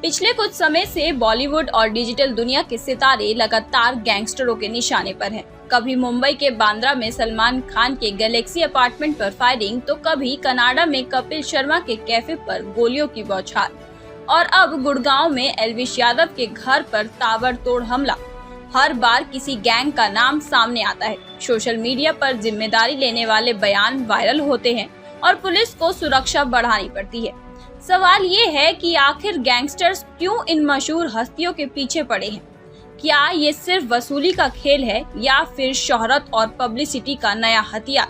पिछले कुछ समय से बॉलीवुड और डिजिटल दुनिया के सितारे लगातार गैंगस्टरों के निशाने पर हैं। कभी मुंबई के बांद्रा में सलमान खान के गैलेक्सी अपार्टमेंट पर फायरिंग, तो कभी कनाडा में कपिल शर्मा के कैफे पर गोलियों की बौछार और अब गुड़गांव में एल्विश यादव के घर पर ताबड़तोड़ हमला। हर बार किसी गैंग का नाम सामने आता है। सोशल मीडिया पर जिम्मेदारी लेने वाले बयान वायरल होते हैं और पुलिस को सुरक्षा बढ़ानी पड़ती है। सवाल ये है कि आखिर गैंगस्टर्स क्यों इन मशहूर हस्तियों के पीछे पड़े हैं? क्या ये सिर्फ वसूली का खेल है या फिर शोहरत और पब्लिसिटी का नया हथियार?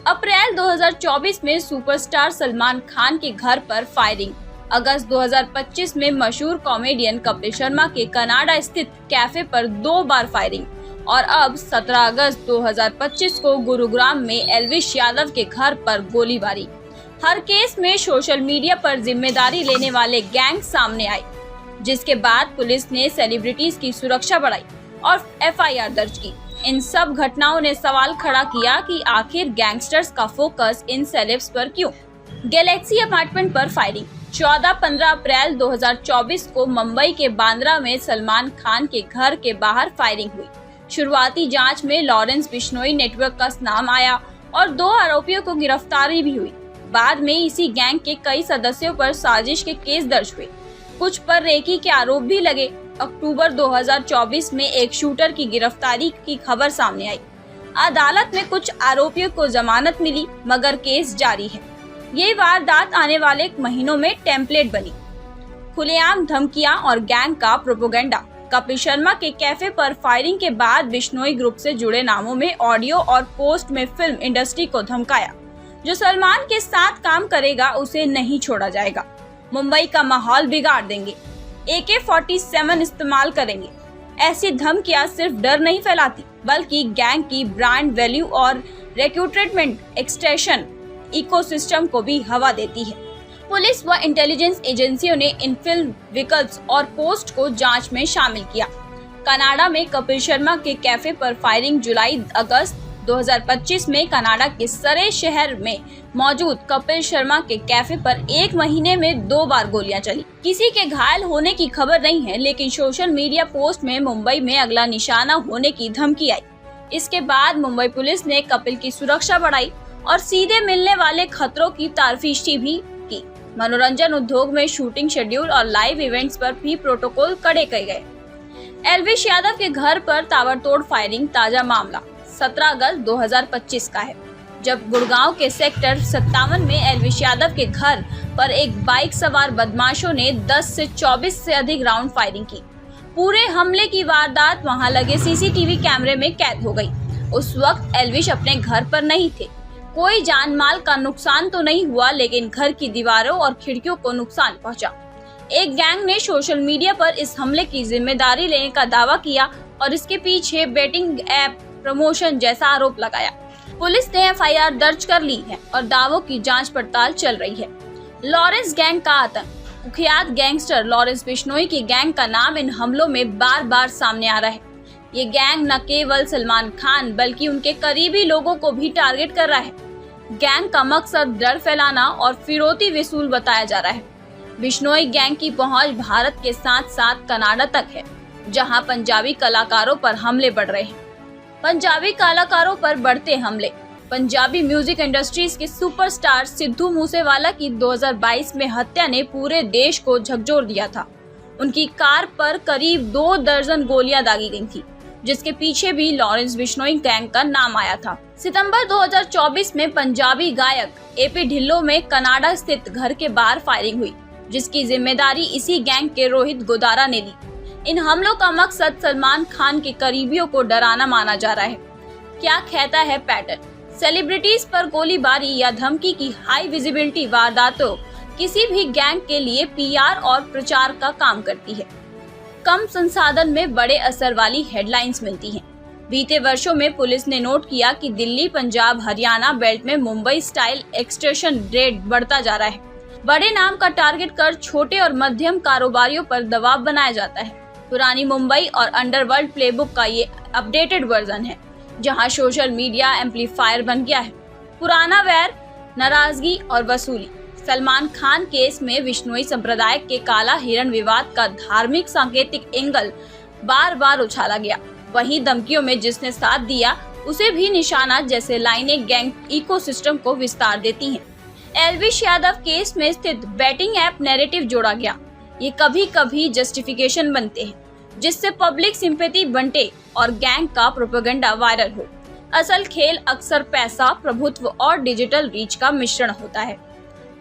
अप्रैल 2024 में सुपरस्टार सलमान खान के घर पर फायरिंग, अगस्त 2025 में मशहूर कॉमेडियन कपिल शर्मा के कनाडा स्थित कैफे पर 2 बार फायरिंग और अब 17 अगस्त 2025 को गुरुग्राम में एल्विश यादव के घर पर गोलीबारी। हर केस में सोशल मीडिया पर जिम्मेदारी लेने वाले गैंग सामने आए, जिसके बाद पुलिस ने सेलिब्रिटीज की सुरक्षा बढ़ाई और FIR दर्ज की। इन सब घटनाओं ने सवाल खड़ा किया कि आखिर गैंगस्टर्स का फोकस इन सेलेब्स पर क्यों? गैलेक्सी अपार्टमेंट पर फायरिंग 14-15 अप्रैल 2024 को मुंबई के बांद्रा में सलमान खान के घर के बाहर फायरिंग हुई। शुरुआती जांच में लॉरेंस बिश्नोई नेटवर्क का नाम आया और 2 आरोपियों को गिरफ्तारी भी हुई। बाद में इसी गैंग के कई सदस्यों पर साजिश के केस दर्ज हुए, कुछ पर रेकी के आरोप भी लगे। अक्टूबर 2024 में एक शूटर की गिरफ्तारी की खबर सामने आई। अदालत में कुछ आरोपियों को जमानत मिली, मगर केस जारी है। ये वारदात आने वाले महीनों में टेम्पलेट बनी। खुलेआम धमकियां और गैंग का प्रोपेगेंडा। कपिल शर्मा के कैफे पर फायरिंग के बाद बिश्नोई ग्रुप से जुड़े नामों में ऑडियो और पोस्ट में फिल्म इंडस्ट्री को धमकाया, जो सलमान के साथ काम करेगा उसे नहीं छोड़ा जाएगा, मुंबई का माहौल बिगाड़ देंगे, AK-47 इस्तेमाल करेंगे। ऐसी धमकियां सिर्फ डर नहीं फैलाती, बल्कि गैंग की ब्रांड वैल्यू और रिक्रूटमेंट एक्सटेंशन इकोसिस्टम को भी हवा देती है। पुलिस व इंटेलिजेंस एजेंसियों ने इन फिल्म विकल्प और पोस्ट को जांच में शामिल किया। कनाडा में कपिल शर्मा के कैफे पर फायरिंग जुलाई-अगस्त 2025 में कनाडा के सरे शहर में मौजूद कपिल शर्मा के कैफे पर 1 महीने में 2 बार गोलियां चली। किसी के घायल होने की खबर नहीं है, लेकिन सोशल मीडिया पोस्ट में मुंबई में अगला निशाना होने की धमकी आई। इसके बाद मुंबई पुलिस ने कपिल की सुरक्षा बढ़ाई और सीधे मिलने वाले खतरों की तारफीशी भी की। मनोरंजन उद्योग में शूटिंग शेड्यूल और लाइव इवेंट्स पर भी प्रोटोकॉल कड़े किए गए। एल्विश यादव के घर पर ताबड़तोड़ फायरिंग ताजा मामला 17 अगस्त 2025 का है, जब गुड़गांव के सेक्टर 57 में एल्विश यादव के घर पर एक बाइक सवार बदमाशों ने 10 से 24 से अधिक राउंड फायरिंग की। पूरे हमले की वारदात वहां लगे CCTV कैमरे में कैद हो गई। उस वक्त एल्विश अपने घर पर नहीं थे। कोई जान माल का नुकसान तो नहीं हुआ, लेकिन घर की दीवारों और खिड़कियों को नुकसान पहुंचा। एक गैंग ने सोशल मीडिया पर इस हमले की जिम्मेदारी लेने का दावा किया और इसके पीछे बेटिंग ऐप प्रमोशन जैसा आरोप लगाया। पुलिस ने FIR दर्ज कर ली है और दावों की जांच पड़ताल चल रही है। लॉरेंस गैंग का आतंक। कुख्यात गैंगस्टर लॉरेंस बिश्नोई की गैंग का नाम इन हमलों में बार बार सामने आ रहा है। ये गैंग न केवल सलमान खान बल्कि उनके करीबी लोगों को भी टारगेट कर रहा है। गैंग का मकसद डर फैलाना और फिरौती वसूल बताया जा रहा है। बिश्नोई गैंग की पहुंच भारत के साथ साथ कनाडा तक है, जहां पंजाबी कलाकारों पर हमले बढ़ रहे हैं। पंजाबी कलाकारों पर बढ़ते हमले। पंजाबी म्यूजिक इंडस्ट्रीज के सुपरस्टार सिद्धू मूसेवाला की 2022 में हत्या ने पूरे देश को झकझोर दिया था। उनकी कार पर करीब 2 दर्जन गोलियां दागी गई थी, जिसके पीछे भी लॉरेंस बिश्नोई गैंग का नाम आया था। सितंबर 2024 में पंजाबी गायक AP ढिल्लों में कनाडा स्थित घर के बाहर फायरिंग हुई, जिसकी जिम्मेदारी इसी गैंग के रोहित गोदारा ने ली। इन हमलों का मकसद सलमान खान के करीबियों को डराना माना जा रहा है। क्या कहता है पैटर्न? सेलिब्रिटीज पर गोलीबारी या धमकी की हाई विजिबिलिटी वारदातों किसी भी गैंग के लिए PR और प्रचार का काम करती है। कम संसाधन में बड़े असर वाली हेडलाइंस मिलती हैं। बीते वर्षों में पुलिस ने नोट किया कि दिल्ली, पंजाब, हरियाणा बेल्ट में मुंबई स्टाइल एक्सटॉर्शन रेड बढ़ता जा रहा है। बड़े नाम का टारगेट कर छोटे और मध्यम कारोबारियों पर दबाव बनाया जाता है। पुरानी मुंबई और अंडरवर्ल्ड प्लेबुक का ये अपडेटेड वर्जन है, जहां सोशल मीडिया एम्पलीफायर बन गया है। पुराना वैर, नाराजगी और वसूली। सलमान खान केस में विश्नोई संप्रदाय के काला हिरण विवाद का धार्मिक सांकेतिक एंगल बार बार उछाला गया। वहीं धमकियों में जिसने साथ दिया उसे भी निशाना जैसे लाइनें गैंग इकोसिस्टम को विस्तार देती हैं। एल्विश यादव केस में स्थित बैटिंग ऐप नैरेटिव जोड़ा गया। ये कभी कभी जस्टिफिकेशन बनते हैं जिससे पब्लिक सिंपैथी बंटे और गैंग का प्रोपेगेंडा वायरल हो। असल खेल अक्सर पैसा, प्रभुत्व और डिजिटल रीच का मिश्रण होता है।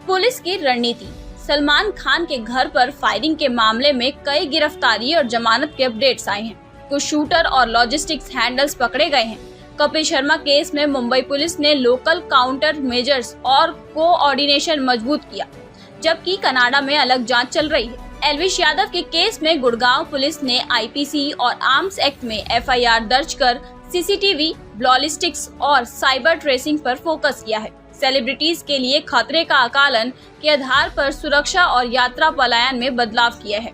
पुलिस की रणनीति। सलमान खान के घर पर फायरिंग के मामले में कई गिरफ्तारी और जमानत के अपडेट्स आए हैं। कुछ शूटर और लॉजिस्टिक्स हैंडल्स पकड़े गए हैं। कपिल शर्मा केस में मुंबई पुलिस ने लोकल काउंटर मेजर्स और कोऑर्डिनेशन मजबूत किया, जबकि कनाडा में अलग जांच चल रही है। एल्विश यादव के केस में गुड़गांव पुलिस ने आईपीसी और आर्म्स एक्ट में एफआईआर दर्ज कर सीसीटीवी, लॉजिस्टिक्स और साइबर ट्रेसिंग पर फोकस किया है। सेलिब्रिटीज के लिए खतरे का आकलन के आधार पर सुरक्षा और यात्रा पलायन में बदलाव किया है।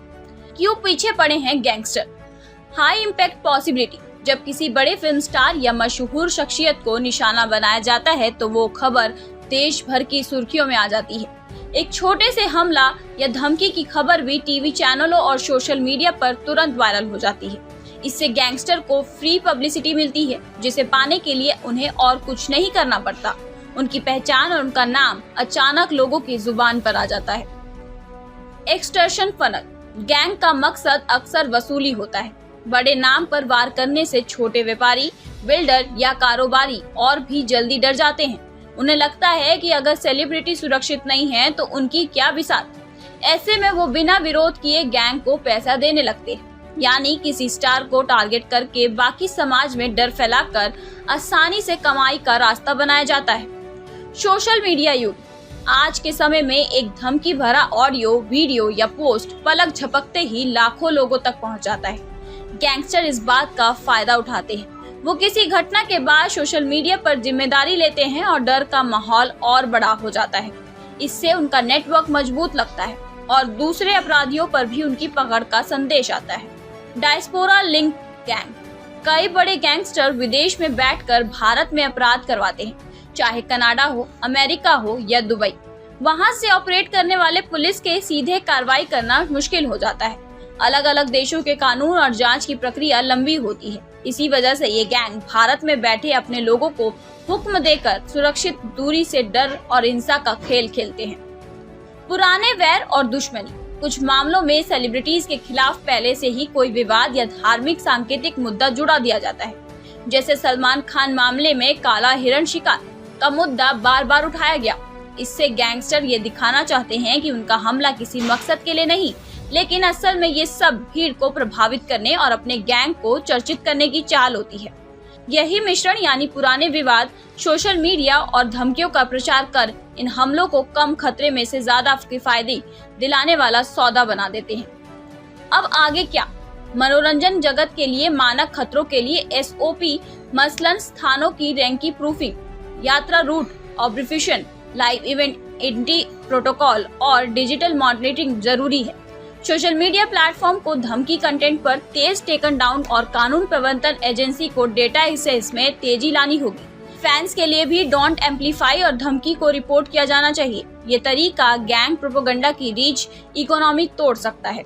क्यों पीछे पड़े हैं गैंगस्टर? High impact possibility. जब किसी बड़े फिल्म स्टार या मशहूर शख्सियत को निशाना बनाया जाता है तो वो खबर देश भर की सुर्खियों में आ जाती है। एक छोटे से हमला या धमकी की खबर भी टीवी चैनलों और सोशल मीडिया पर तुरंत वायरल हो जाती है। इससे गैंगस्टर को फ्री पब्लिसिटी मिलती है, जिसे पाने के लिए उन्हें और कुछ नहीं करना पड़ता। उनकी पहचान और उनका नाम अचानक लोगों की जुबान पर आ जाता है। Extortion funnel. गैंग का मकसद अक्सर वसूली होता है। बड़े नाम पर वार करने से छोटे व्यापारी, बिल्डर या कारोबारी और भी जल्दी डर जाते हैं। उन्हें लगता है कि अगर सेलिब्रिटी सुरक्षित नहीं है तो उनकी क्या बिसात। ऐसे में वो बिना विरोध किए गैंग को पैसा देने लगते हैं। यानी किसी स्टार को टारगेट करके बाकी समाज में डर फैलाकर आसानी से कमाई का रास्ता बनाया जाता है। सोशल मीडिया युग। आज के समय में एक धमकी भरा ऑडियो, वीडियो या पोस्ट पलक झपकते ही लाखों लोगों तक पहुंच जाता है। गैंगस्टर इस बात का फायदा उठाते हैं। वो किसी घटना के बाद सोशल मीडिया पर जिम्मेदारी लेते हैं और डर का माहौल और बड़ा हो जाता है। इससे उनका नेटवर्क मजबूत लगता है और दूसरे अपराधियों पर भी उनकी पकड़ का संदेश आता है। Diaspora link gang. कई बड़े गैंगस्टर विदेश में बैठकर भारत में अपराध करवाते हैं, चाहे कनाडा हो, अमेरिका हो या दुबई। वहां से ऑपरेट करने वाले पुलिस के सीधे कार्रवाई करना मुश्किल हो जाता है। अलग अलग देशों के कानून और जांच की प्रक्रिया लंबी होती है। इसी वजह से ये गैंग भारत में बैठे अपने लोगों को हुक्म देकर सुरक्षित दूरी से डर और हिंसा का खेल खेलते हैं। पुराने वैर और दुश्मनी। कुछ मामलों में सेलिब्रिटीज के खिलाफ पहले से ही कोई विवाद या धार्मिक सांकेतिक मुद्दा जुड़ा दिया जाता है। जैसे सलमान खान मामले में काला हिरण शिकार का मुद्दा बार बार उठाया गया। इससे गैंगस्टर ये दिखाना चाहते हैं कि उनका हमला किसी मकसद के लिए नहीं, लेकिन असल में ये सब भीड़ को प्रभावित करने और अपने गैंग को चर्चित करने की चाल होती है। यही मिश्रण यानी पुराने विवाद, सोशल मीडिया और धमकियों का प्रचार कर इन हमलों को कम खतरे में से ज्यादा किफायती दिलाने वाला सौदा बना देते हैं। अब आगे क्या? मनोरंजन जगत के लिए मानक खतरों के लिए SOP, मसलन स्थानों की रैंकी प्रूफिंग, यात्रा route observation, live event anti protocol और डिजिटल मॉनिटरिंग जरूरी है। सोशल मीडिया प्लेटफॉर्म को धमकी कंटेंट पर तेज टेकन डाउन और कानून प्रवर्तन एजेंसी को डेटा एक्सेस में तेजी लानी होगी। फैंस के लिए भी डोंट एम्पलीफाई और धमकी को रिपोर्ट किया जाना चाहिए। ये तरीका गैंग प्रोपेगेंडा की रीच इकोनॉमी तोड़ सकता है।